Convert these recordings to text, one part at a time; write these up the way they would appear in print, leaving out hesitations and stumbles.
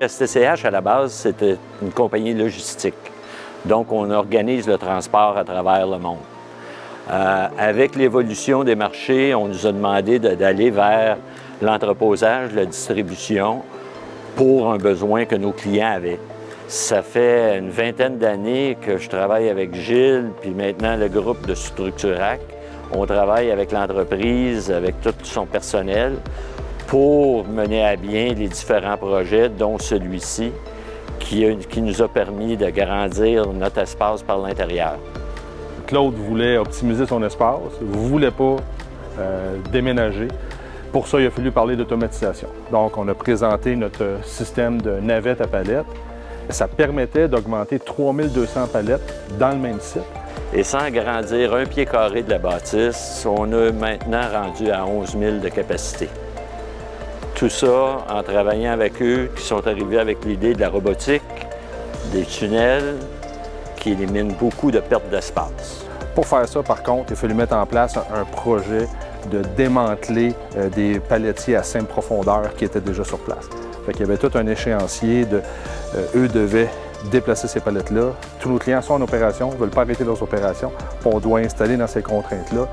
STCH, à la base, c'était une compagnie logistique. Donc, on organise le transport à travers le monde. Avec l'évolution des marchés, on nous a demandé d'aller vers l'entreposage, la distribution pour un besoin que nos clients avaient. Ça fait une vingtaine d'années que je travaille avec Gilles, puis maintenant le groupe de Structurac. On travaille avec l'entreprise, avec tout son personnel, pour mener à bien les différents projets, dont celui-ci, qui nous a permis de grandir notre espace par l'intérieur. Claude voulait optimiser son espace, ne voulait pas déménager. Pour ça, il a fallu parler d'automatisation. Donc, on a présenté notre système de navettes à palettes. Ça permettait d'augmenter 3200 palettes dans le même site. Et sans agrandir un pied carré de la bâtisse, on a maintenant rendu à 11 000 de capacité. Tout ça en travaillant avec eux, qui sont arrivés avec l'idée de la robotique, des tunnels, qui éliminent beaucoup de pertes d'espace. Pour faire ça, par contre, il a fallu mettre en place un projet de démanteler des palettiers à simple profondeur qui étaient déjà sur place. Fait qu'il y avait tout un échéancier eux devaient déplacer ces palettes-là. Tous nos clients sont en opération, ne veulent pas arrêter leurs opérations. On doit installer dans ces contraintes-là.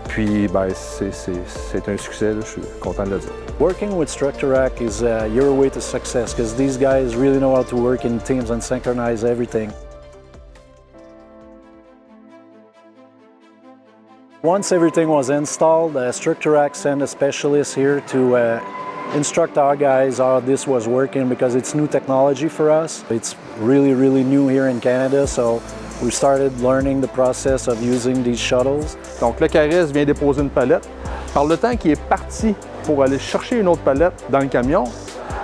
Puis, c'est un succès, là, je suis content de le dire. Working with Structurac is your way to success because these guys really know how to work in teams and synchronize everything. Once everything was installed, Structurac sent a specialist here to instruct our guys how this was working because it's new technology for us. It's really, really new here in Canada, so we started learning the process of using these shuttles. Donc, le caresse vient déposer une palette. Par le temps qu'il est parti pour aller chercher une autre palette dans le camion,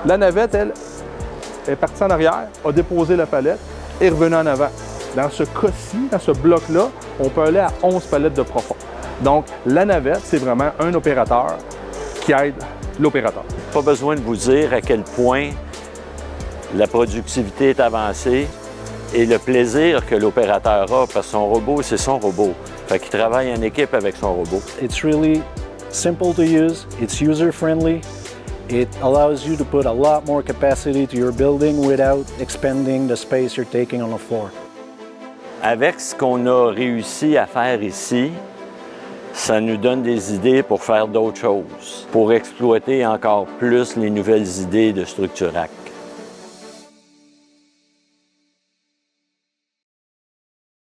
la navette, elle, est partie en arrière, a déposé la palette et est revenue en avant. Dans ce cas-ci, dans ce bloc-là, on peut aller à 11 palettes de profond. Donc, la navette, c'est vraiment un opérateur qui aide l'opérateur. Pas besoin de vous dire à quel point la productivité est avancée et le plaisir que l'opérateur a, parce que son robot, c'est son robot. Fait qu'il travaille en équipe avec son robot. It's really simple to use, it's user-friendly, it allows you to put a lot more capacity to your building without expanding the space you're taking on the floor. Avec ce qu'on a réussi à faire ici, ça nous donne des idées pour faire d'autres choses, pour exploiter encore plus les nouvelles idées de Structurac.